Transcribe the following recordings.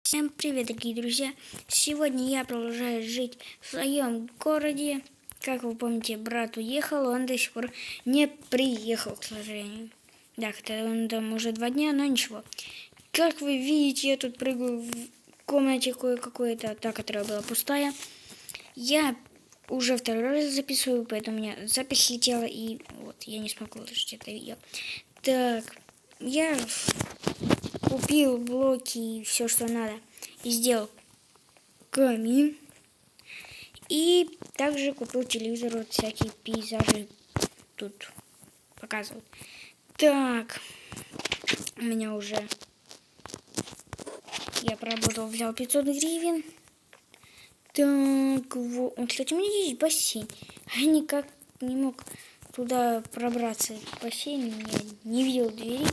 Всем привет, дорогие друзья! Сегодня я продолжаю жить в своем городе. Как вы помните, брат уехал, он до сих пор не приехал, к сожалению. Да, хотя он там уже 2 дня, но ничего. Как вы видите, я тут прыгаю в комнате какой-то, та, которая была пустая. Я уже второй раз записываю, поэтому у меня запись летела, и вот, я не смог выложить это видео. Так, я купил блоки и все, что надо, и сделал камин. И также купил телевизор, вот всякие пейзажи тут показывают. Так, у меня уже, я поработал, взял 500 гривен. Так, вот, кстати, у меня есть бассейн. Я никак не мог туда пробраться. Бассейн, я не видел двери.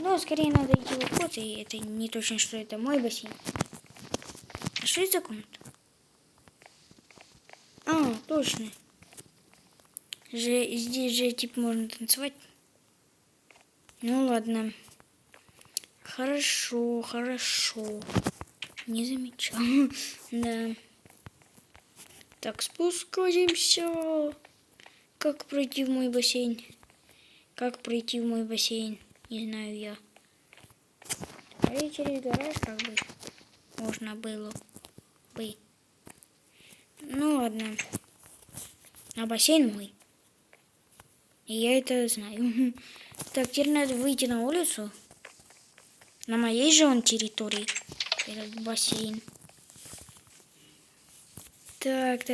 Но скорее надо идти в обход, и это не точно, что это мой бассейн. А что это за комната? А, точно. Здесь же типа можно танцевать. Ну ладно. Хорошо. Не замечал. Да. Так, спускаемся. Как пройти в мой бассейн? Не знаю я. А через гараж как бы можно было бы. Ну ладно. А бассейн мой. И я это знаю. Так, теперь надо выйти на улицу. На моей же он территории. Этот бассейн. Так.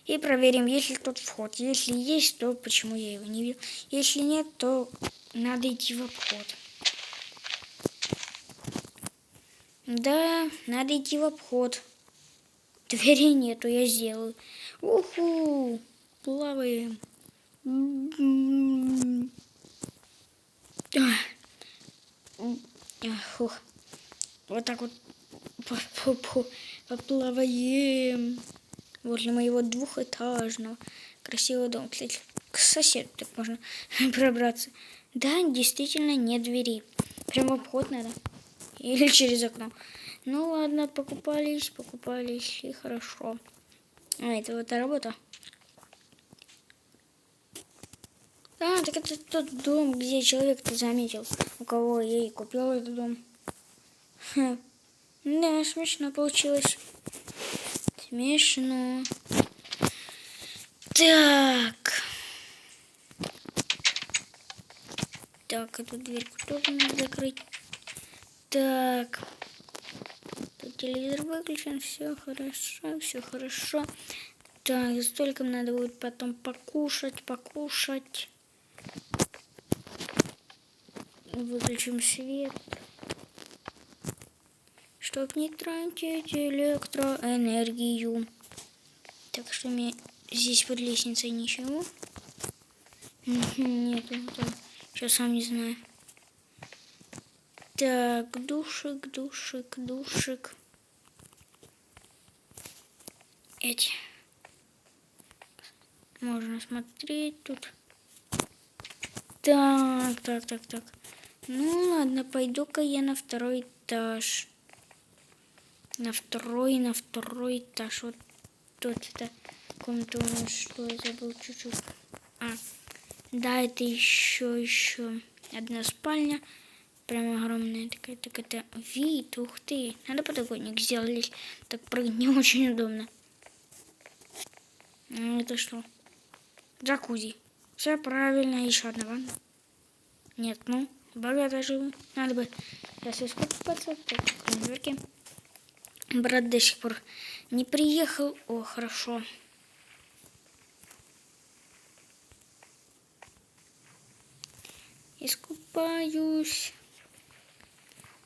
И проверим, есть ли тут вход. Если есть, то почему я его не видел. Если нет, то надо идти в обход. Да, надо идти в обход. Двери нету, я сделаю. Уху! Плаваем. Фух. Вот так вот поплаваем возле моего двухэтажного красивого дома. Кстати, к соседу так можно пробраться. Да, действительно нет двери. Прямо в обход надо. Или через окно. Ну ладно, покупались, и хорошо. А, это вот работа. А, так это тот дом, где человек-то заметил, у кого я и купил этот дом. Да, смешно получилось. Смешно. Так, эту дверьку тоже надо закрыть. Так, тут телевизор выключен, все хорошо. Так, за столиком надо будет потом покушать. Выключим свет, чтоб не тратить электроэнергию. Так, что мне здесь под лестницей ничего? Нету. Сейчас сам не знаю. Так, душик. Эти. Можно смотреть тут. Так. Ну ладно, пойду-ка я на второй этаж. На второй этаж. Вот тут это комната у нас, что я забыл чуть-чуть. Да, это еще одна спальня. Прям огромная такая. Так это вид, ух ты. Надо подоконник сделать. Так прыгать не очень удобно. Это что? Джакузи. Все правильно, еще одна ванна. Нет, богато живу. Надо бы сейчас искупаться. Так, на дверке. Брат до сих пор не приехал. О, хорошо. Искупаюсь.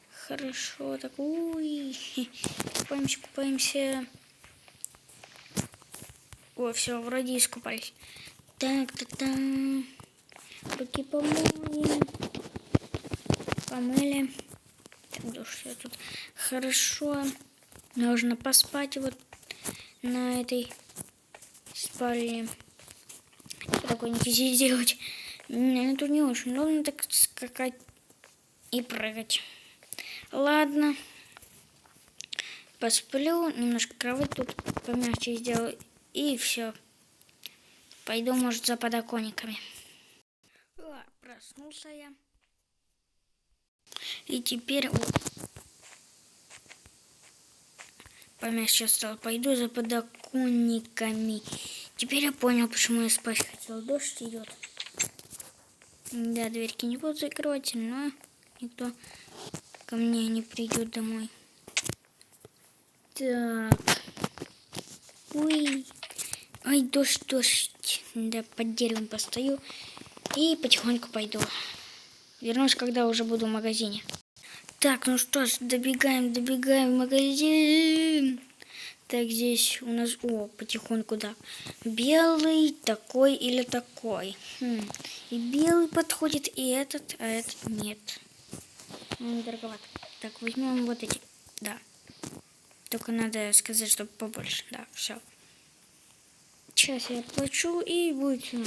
Хорошо, так, купаемся. О, все, вроде искупались. Так. Руки помыли. Так, душ, все тут хорошо. Нужно поспать вот на этой спальне. Подоконники здесь делать. Тут не очень удобно так скакать и прыгать. Ладно. посплю, немножко кровать тут помягче сделаю, и все. Пойду, может, за подоконниками. Проснулся я. И теперь вот помягче стал. Пойду за подоконниками. Теперь я понял, почему я спать хотел. Дождь идет. Да, дверьки не буду закрывать, но никто ко мне не придет домой. Так. Ой. Ой, дождь. Да, под деревом постою. И потихоньку пойду. Вернусь, когда уже буду в магазине. Так, ну что ж, добегаем в магазин. Так, здесь у нас, потихоньку, да. Белый, такой или такой. И белый подходит, и этот, а этот нет. Дороговато. Так, возьмем вот эти, да. Только надо сказать, чтобы побольше, да, все. Сейчас я плачу, и будет все.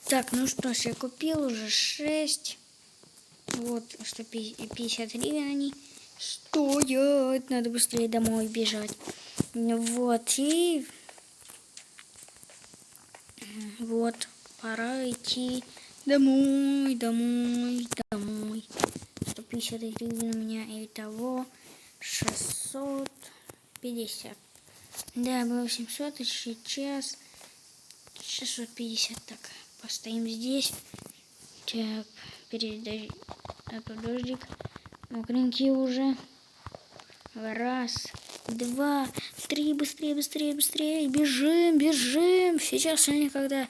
Так, ну что ж, я купил уже 6. Вот, 150 гривен они стоят. Надо быстрее домой бежать. Вот, и вот, пора идти домой. 150 гривен у меня, и того 650. Да, было 700, и сейчас 650. Так, постоим здесь. Так, дождик. Мокренький уже. Раз, два, три. Быстрее. Бежим. Сейчас или никогда.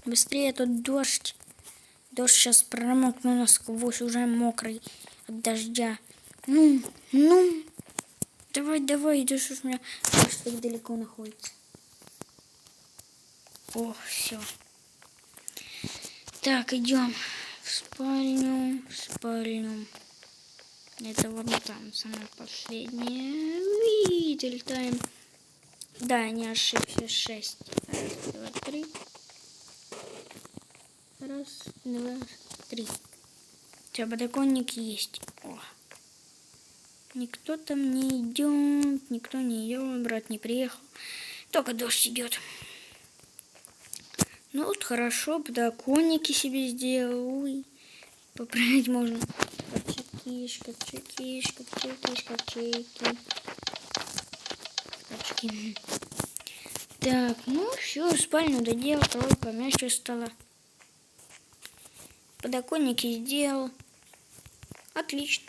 Быстрее, тут дождь. Дождь сейчас промокну насквозь, уже мокрый от дождя. Ну. Давай, да что ж у меня дождь так далеко находится. О, все. Так, идем в спальню. Это вот там самое последнее. Летаем. Да, не ошибся. 6. Раз, два, три. Раз, два, три. Все, подоконник есть. О. Никто там не идет. Брат не приехал. Только дождь идет. Ну вот хорошо, подоконники себе сделал. Ой, поправить можно. Ковчеги. Так, ну все, спальню доделал, кровать помягче стала. Подоконники сделал. Отлично.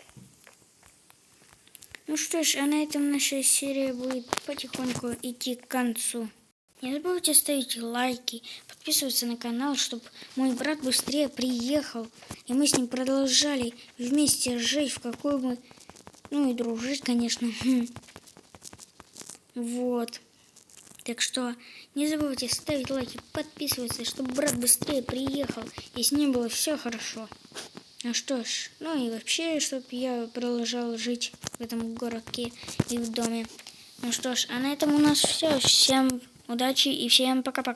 Ну что ж, а на этом наша серия будет потихоньку идти к концу. Не забывайте ставить лайки, подписываться на канал, чтобы мой брат быстрее приехал. И мы с ним продолжали вместе жить, в какую бы... Ну и дружить, конечно. Вот. Так что не забывайте ставить лайки, подписываться, чтобы брат быстрее приехал. И с ним было все хорошо. Ну что ж, ну и вообще, чтобы я продолжал жить в этом городке и в доме. Ну что ж, а на этом у нас все. Всем удачи и всем пока-пока.